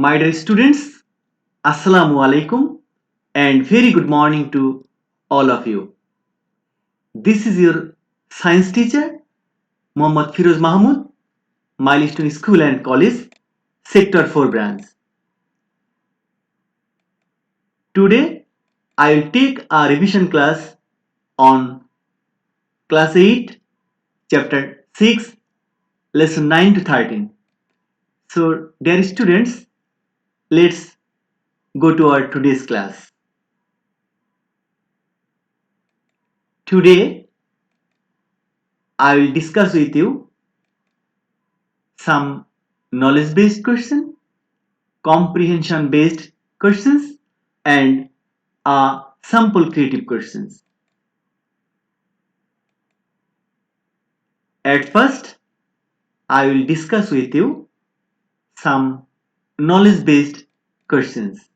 My dear students, Assalamu alaikum and very good morning to all of you. This is your science teacher Muhammad Firoz Mahmood, Milestone School and College, Sector 4 branch. Today I will take a revision class on class 8, chapter 6, lesson 9 to 13. So, dear students, let's go to our today's class. Today I will discuss with you some knowledge based questions, comprehension based questions, and sample creative questions. At first, I will discuss with you some knowledge based questions.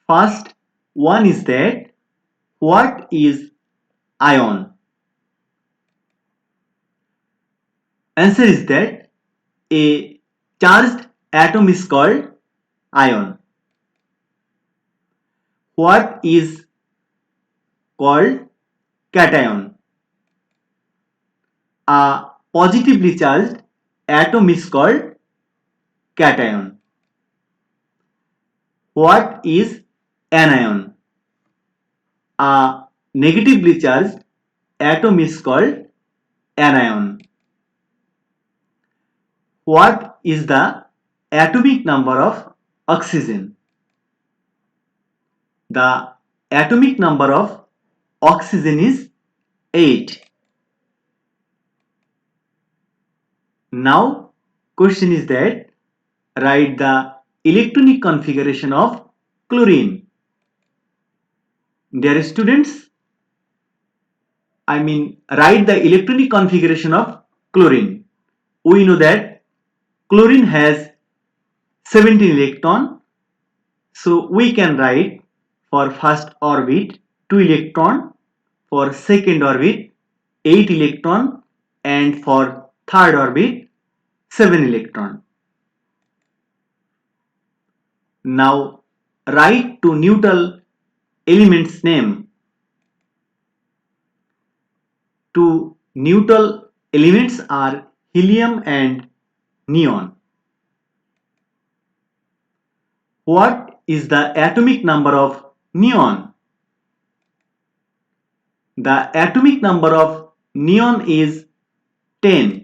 First one is that what is ion? Answer is that a charged atom is called ion. What is called cation? A positively charged atom is called cation. What is anion? A negatively charged atom is called anion. What is the atomic number of oxygen? The atomic number of oxygen is 8. Now, question is that write the electronic configuration of chlorine. Dear students, write the electronic configuration of chlorine. We know that chlorine has 17 electrons, so we can write for first orbit 2 electron, for second orbit 8 electron, and for third orbit 7 electron. Now write two neutral elements name. Two neutral elements are helium and neon. What is the atomic number of neon? The atomic number of neon is 10.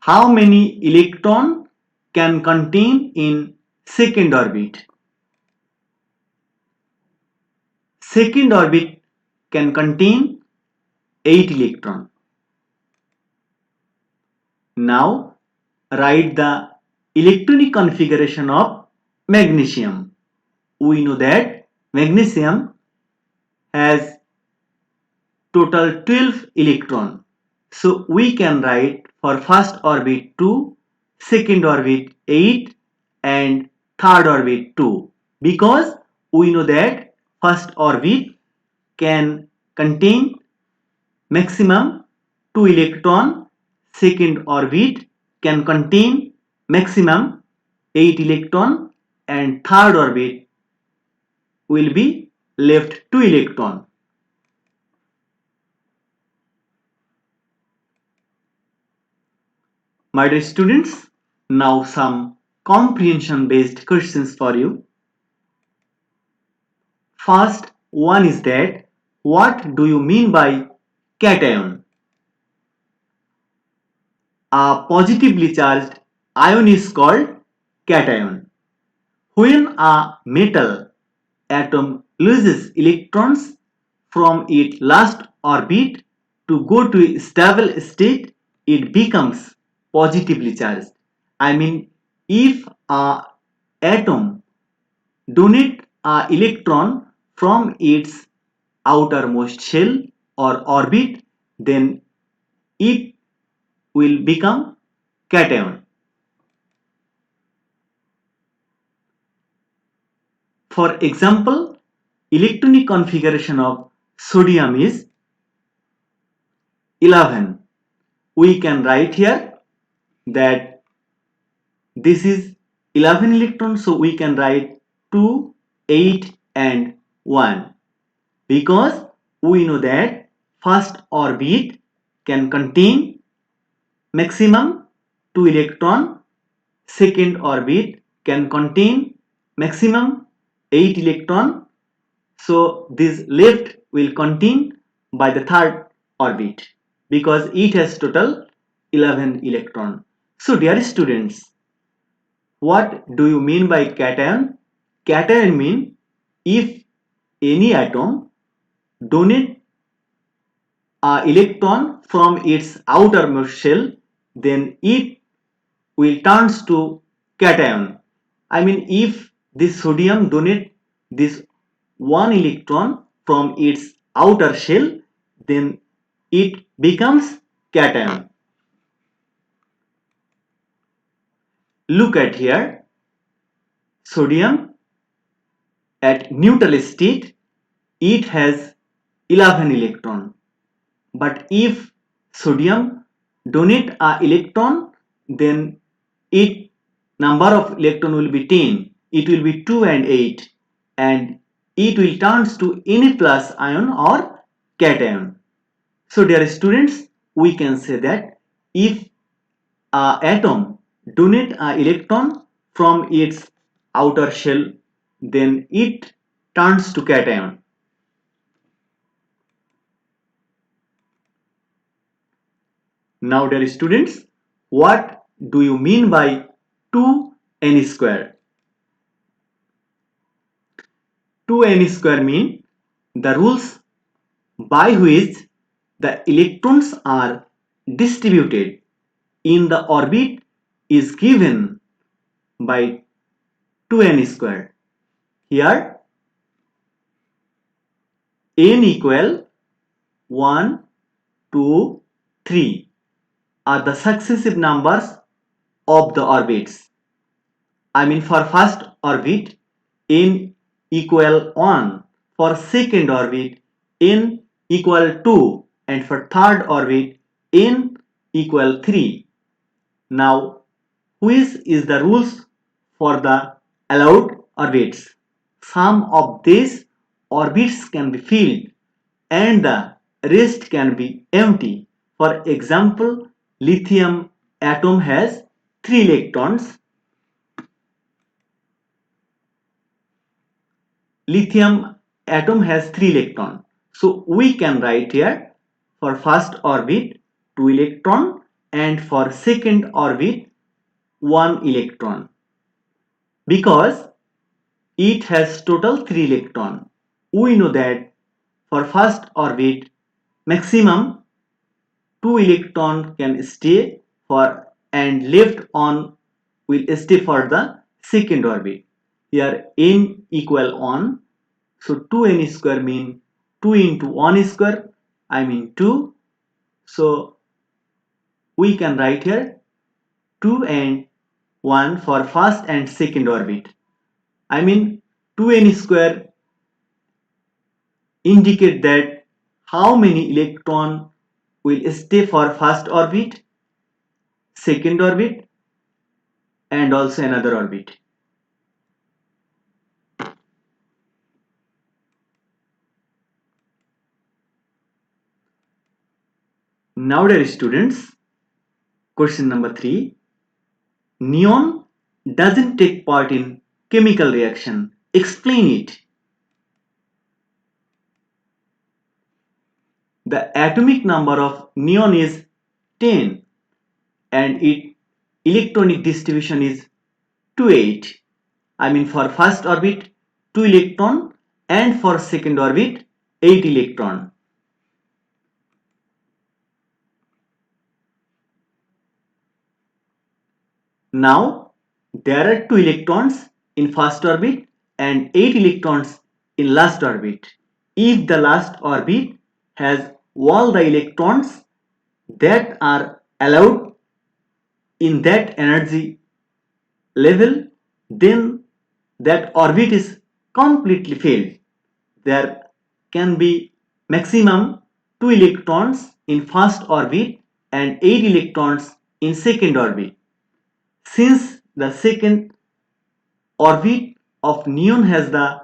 How many electrons can contain in second orbit? Second orbit can contain 8 electrons. Now write the electronic configuration of magnesium. We know that magnesium has total 12 electrons. So we can write for first orbit 2, second orbit 8 and third orbit 2, because we know that first orbit can contain maximum 2 electron, second orbit can contain maximum 8 electron, and third orbit will be left 2 electron. My dear students, now some comprehension based questions for you. First one is that what do you mean by cation? A positively charged ion is called cation. When a metal atom loses electrons from its last orbit to go to a stable state, it becomes positively charged. If a atom donates an electron from its outermost shell or orbit, then it will become cation. For example, electronic configuration of sodium is 11. We can write here that this is 11 electrons, so we can write 2, 8 and 1, because we know that first orbit can contain maximum 2 electron, second orbit can contain maximum 8 electron, so this left will contain by the third orbit because it has total 11 electron. So dear students, what do you mean by cation? Cation mean if any atom donate a electron from its outermost shell, then it will turns to cation. I mean, if this sodium donate this one electron from its outer shell, then it becomes cation. Look at here, sodium at neutral state, it has 11 electron. But if sodium donate a electron, then its number of electron will be 10. It will be 2 and 8, and it will turns to Na plus ion or cation. So dear students, we can say that if a atom donate a electron from its outer shell, then it turns to cation. Now dear students, what do you mean by 2n square? 2n square mean the rules by which the electrons are distributed in the orbit is given by 2n square. Here n equal 1, 2, 3 are the successive numbers of the orbits. I mean, for first orbit n equal 1, for second orbit n equal 2, and for third orbit n equal 3. Now, which is the rules for the allowed orbits? Some of these orbits can be filled and the rest can be empty. For example, lithium atom has 3 electrons. Lithium atom has 3 electrons. So we can write here for first orbit 2 electron and for second orbit 1 electron. Because it has total 3 electron, we know that for first orbit maximum 2 electron can stay for and left on will stay for the second orbit. Here n equal 1, so 2n square mean 2 into 1 square, I mean 2. So we can write here 2 and 1 for first and second orbit. I mean 2n square indicate that how many electron will stay for first orbit, second orbit and also another orbit. Now dear students, question number 3. Neon doesn't take part in chemical reaction. Explain it. The atomic number of neon is 10 and its electronic distribution is 2,8. I mean for first orbit 2 electron and for second orbit 8 electron. Now there are 2 electrons in first orbit and 8 electrons in last orbit. If the last orbit has all the electrons that are allowed in that energy level, then that orbit is completely filled. There can be maximum 2 electrons in first orbit and 8 electrons in second orbit. Since the second orbit of neon has the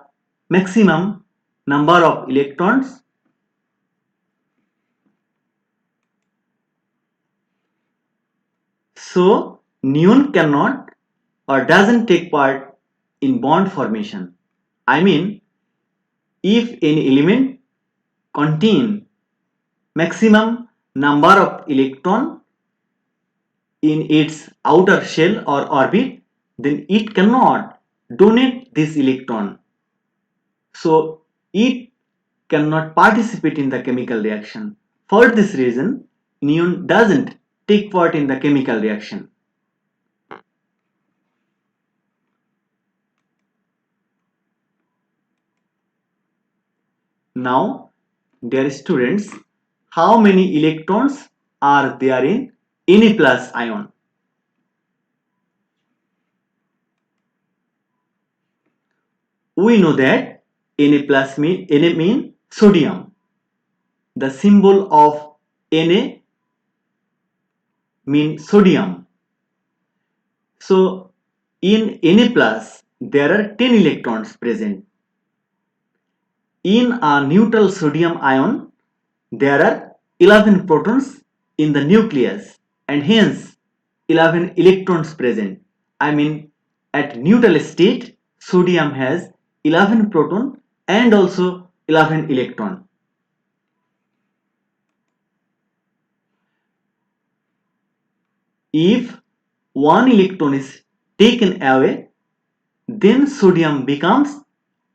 maximum number of electrons, so neon cannot or doesn't take part in bond formation. I mean, if any element contain maximum number of electron in its outer shell or orbit, then it cannot donate this electron. So it cannot participate in the chemical reaction. For this reason, neon doesn't take part in the chemical reaction. Now, dear students, how many electrons are there in Na plus ion? We know that Na mean sodium. The symbol of Na means sodium. So in Na plus there are 10 electrons present. In a neutral sodium ion there are 11 protons in the nucleus and hence 11 electrons present. I mean, at neutral state sodium has 11 proton and also 11 electron. If one electron is taken away, then sodium becomes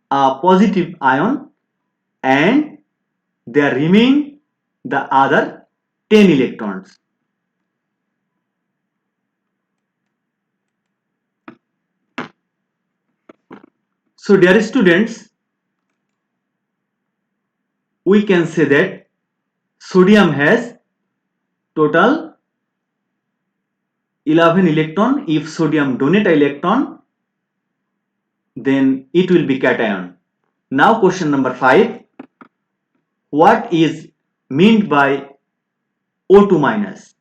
a positive ion and there remain the other 10 electrons. So dear students, we can say that sodium has total 11 electron. If sodium donate electron, then it will be cation. Now question number 5. What is meant by O2 minus?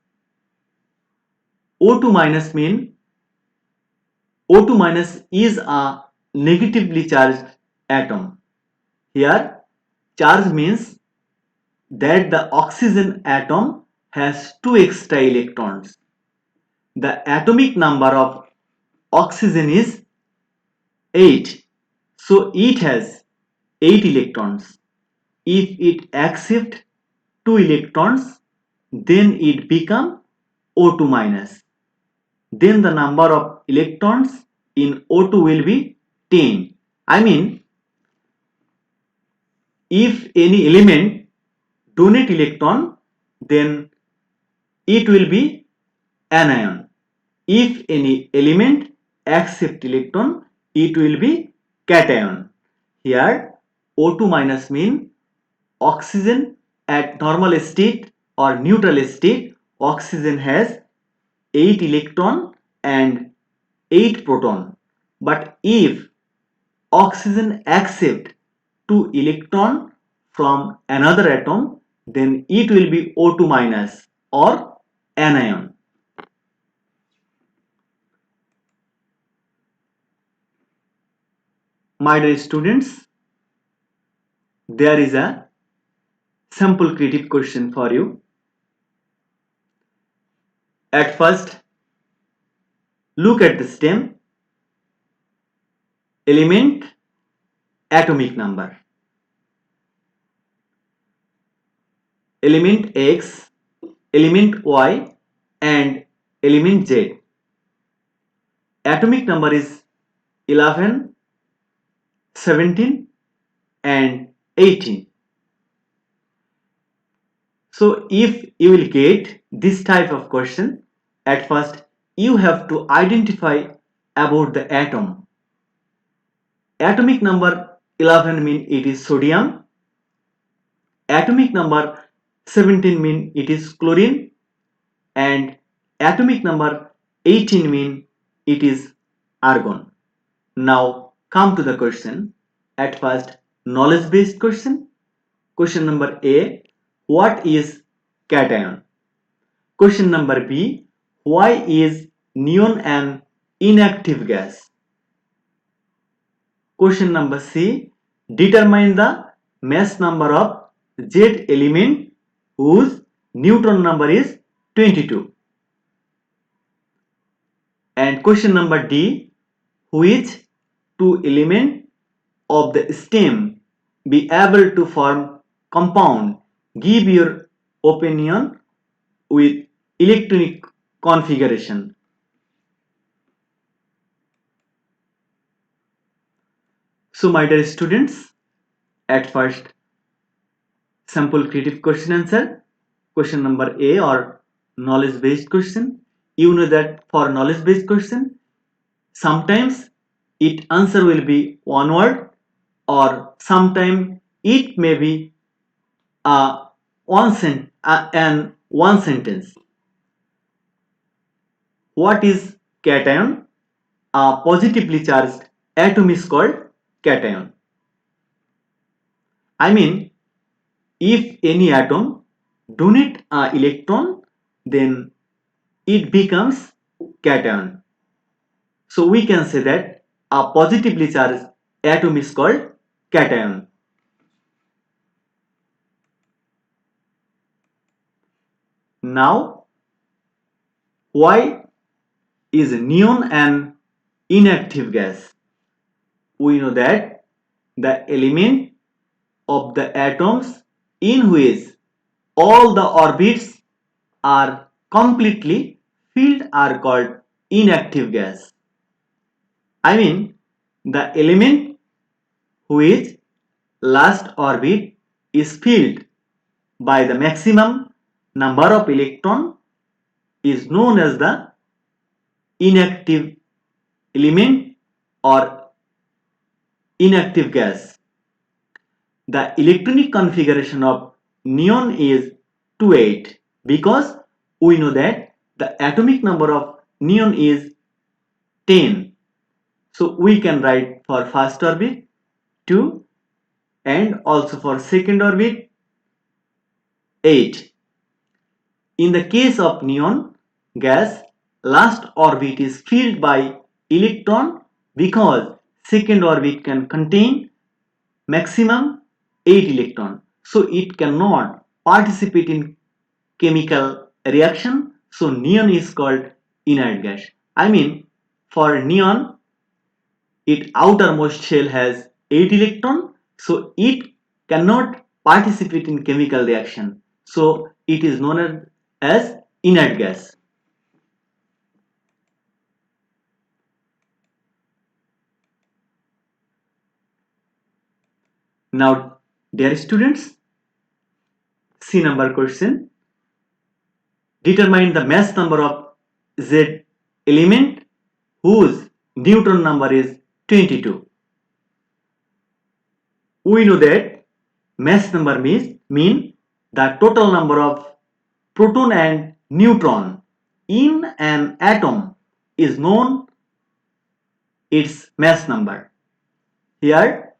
O2 minus mean O2 minus is a negatively charged atom. Here charge means that the oxygen atom has 2 extra electrons. The atomic number of oxygen is 8. So it has 8 electrons. If it accepts 2 electrons, then it becomes O2 minus. Then the number of electrons in O2 will be 10. I mean, if any element donate electron, then it will be anion. If any element accept electron, it will be cation. Here O2 minus mean oxygen at normal state or neutral state, oxygen has 8 electron and 8 proton. But if oxygen accept 2 electron from another atom, then it will be O2 minus or anion. My dear students, there is a sample creative question for you. At first, look at the stem, element, atomic number. Element X, element Y and element Z. Atomic number is 11, 17 and 18. So if you will get this type of question, at first you have to identify about the atom. Atomic number 11 mean it is sodium. Atomic number 17 mean it is chlorine. And atomic number 18 mean it is argon. Now come to the question. At first, knowledge based question. Question number A, what is cation? Question number B, why is neon an inactive gas? Question number C. Determine the mass number of Z element whose neutron number is 22. And question number D. Which two elements of the stem be able to form compound? Give your opinion with electronic configuration. So my dear students, at first sample creative question answer. Question number A, or knowledge based question. You know that for knowledge based question, sometimes its answer will be one word, or sometimes it may be one sentence. What is cation? A positively charged atom is called cation. I mean, if any atom donate an electron, then it becomes cation. So we can say that a positively charged atom is called cation. Now, why is neon an inactive gas? We know that the element of the atoms in which all the orbits are completely filled are called inactive gas. I mean, the element whose last orbit is filled by the maximum number of electrons is known as the inactive element or inactive gas. The electronic configuration of neon is 28 because we know that the atomic number of neon is 10. So we can write for first orbit 2 and also for second orbit 8. In the case of neon gas, last orbit is filled by electron because second orbit can contain maximum 8 electron. So it cannot participate in chemical reaction. So neon is called inert gas. I mean, for neon, its outermost shell has 8 electron. So it cannot participate in chemical reaction. So it is known as inert gas. Now, dear students, C number question. Determine the mass number of Z element whose neutron number is 22. We know that mass number mean the total number of proton and neutron in an atom is known its mass number. Here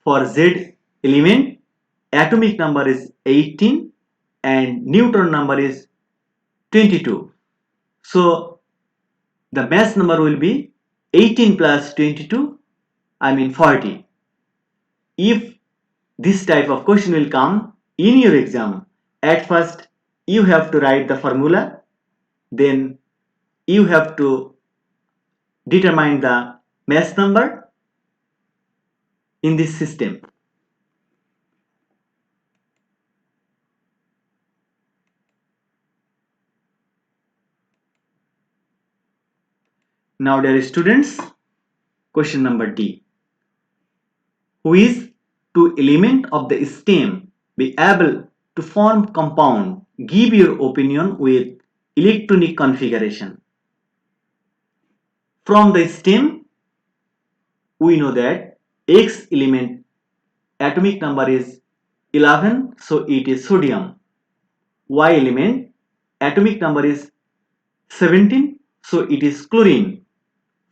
for Z element atomic number is 18 and neutron number is 22. So the mass number will be 18 plus 22, I mean 40. If this type of question will come in your exam, at first you have to write the formula, then you have to determine the mass number in this system. Now dear students, question number D. Who is two element of the stem be able to form compound? Give your opinion with electronic configuration. From the stem, we know that X element atomic number is 11, so it is sodium. Y element atomic number is 17, so it is chlorine.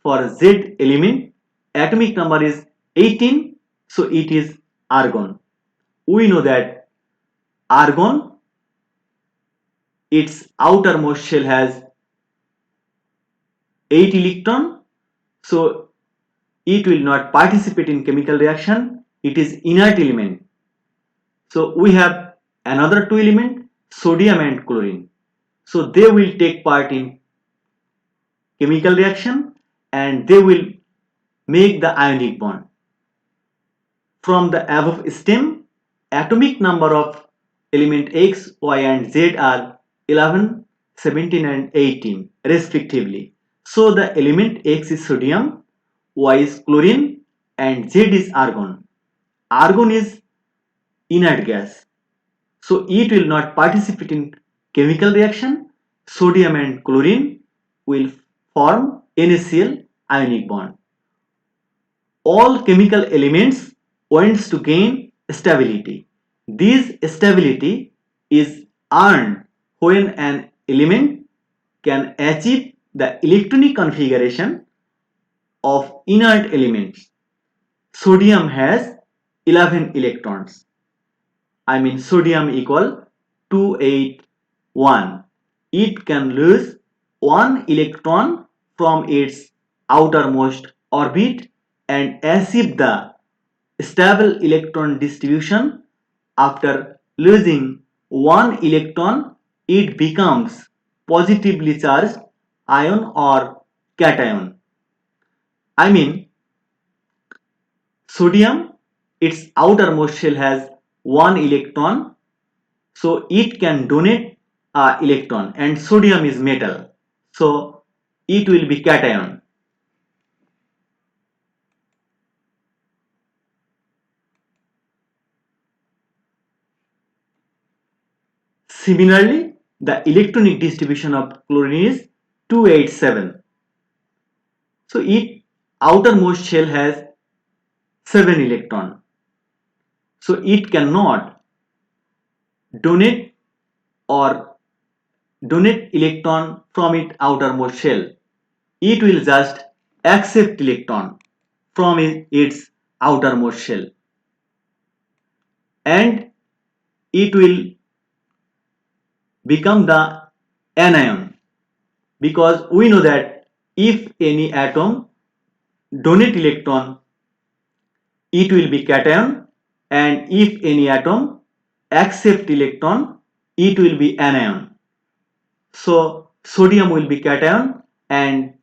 For Z element atomic number is 18, so it is argon. We know that argon, its outermost shell has 8 electron, so it will not participate in chemical reaction. It is inert element. So we have another two element, sodium and chlorine. So they will take part in chemical reaction and they will make the ionic bond. From the above stem, atomic number of element X, Y and Z are 11, 17 and 18 respectively. So the element X is sodium, Y is chlorine and Z is argon. Argon is inert gas. So it will not participate in chemical reaction. Sodium and chlorine will form NaCl ionic bond. All chemical elements wants to gain stability. This stability is earned when an element can achieve the electronic configuration of inert elements. Sodium has 11 electrons. I mean sodium equal 281. It can lose one electron from its outermost orbit and achieve the stable electron distribution. After losing one electron, it becomes positively charged ion or cation. I mean sodium, its outermost shell has one electron, so it can donate a electron, and sodium is metal, so it will be cation. Similarly, the electronic distribution of chlorine is 287. So its outermost shell has 7 electron, so it cannot donate or donate electron from its outermost shell. It will just accept electron from its outermost shell and it will become the anion, because we know that if any atom donate electron, it will be cation, and if any atom accept electron, it will be anion. So sodium will be cation and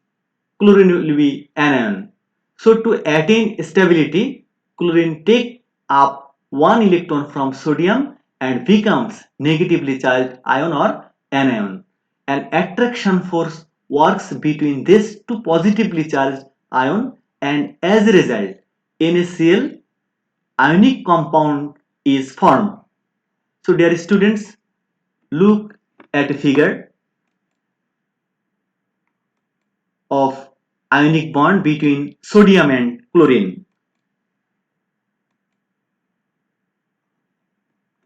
chlorine will be anion. So to attain stability, chlorine take up one electron from sodium and becomes negatively charged ion or anion. An attraction force works between these two positively charged ion, and as a result, NaCl ionic compound is formed. So dear students, look at a figure of ionic bond between sodium and chlorine.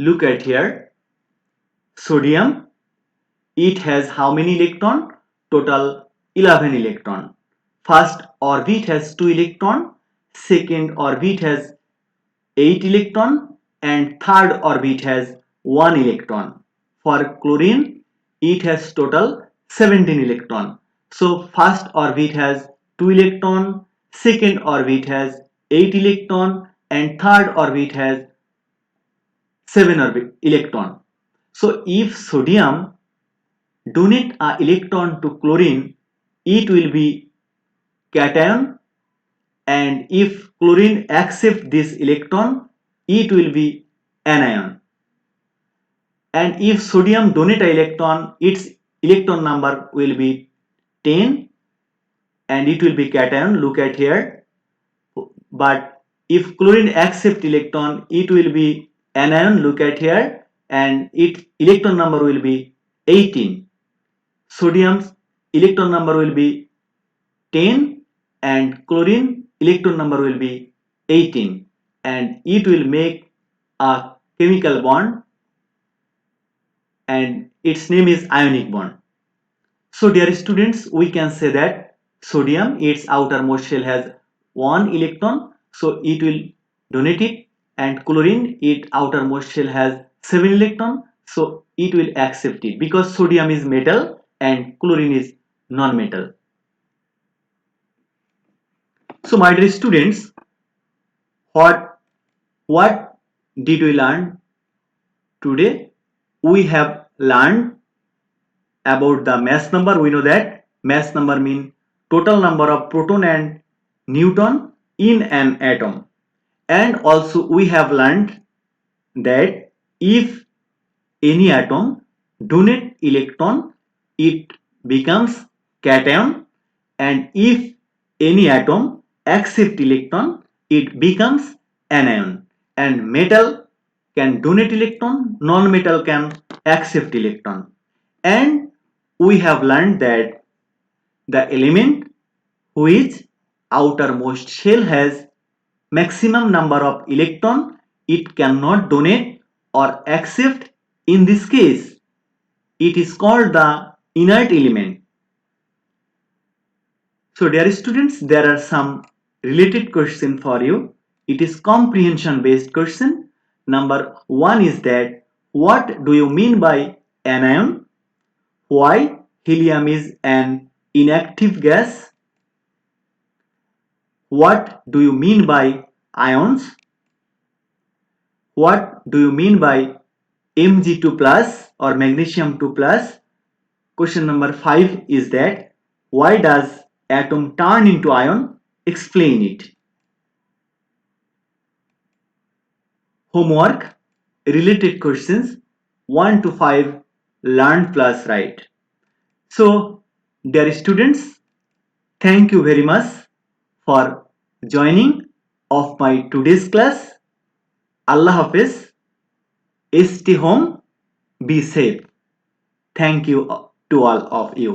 Look at here, sodium, it has how many electron? Total 11 electron. First orbit has 2 electron, second orbit has 8 electron and third orbit has 1 electron. For chlorine, it has total 17 electron. So first orbit has 2 electron, second orbit has 8 electron and third orbit has 7 electron. So if sodium donate a electron to chlorine, it will be cation, and if chlorine accept this electron, it will be anion. And if sodium donate a electron, its electron number will be 10 and it will be cation. Look at here. But if chlorine accept electron, it will be anion. Look at here, and its electron number will be 18. Sodium's electron number will be 10 and chlorine electron number will be 18, and it will make a chemical bond and its name is ionic bond. So dear students, we can say that sodium, its outermost shell has 1 electron, so it will donate it, and chlorine, its outermost shell has 7 electron, so it will accept it, because sodium is metal and chlorine is non-metal. So my dear students, what did we learn today? We have learned about the mass number. We know that mass number means total number of proton and neutron in an atom. And also we have learned that if any atom donate electron, it becomes cation, and if any atom accept electron, it becomes anion. And metal can donate electron, non-metal can accept electron. And we have learned that the element whose outermost shell has maximum number of electron it cannot donate or accept. In this case, it is called the inert element. So dear students, there are some related questions for you. It is comprehension based question. Number 1 is that what do you mean by anion? Why helium is an inactive gas? What do you mean by ions? What do you mean by Mg2 plus or magnesium 2 plus? Question number 5 is that why does atom turn into ion? Explain it. Homework related questions 1 to 5 learn plus write. So dear students, thank you very much for joining of my today's class. Allah Hafiz. Stay home, be safe. Thank you to all of you.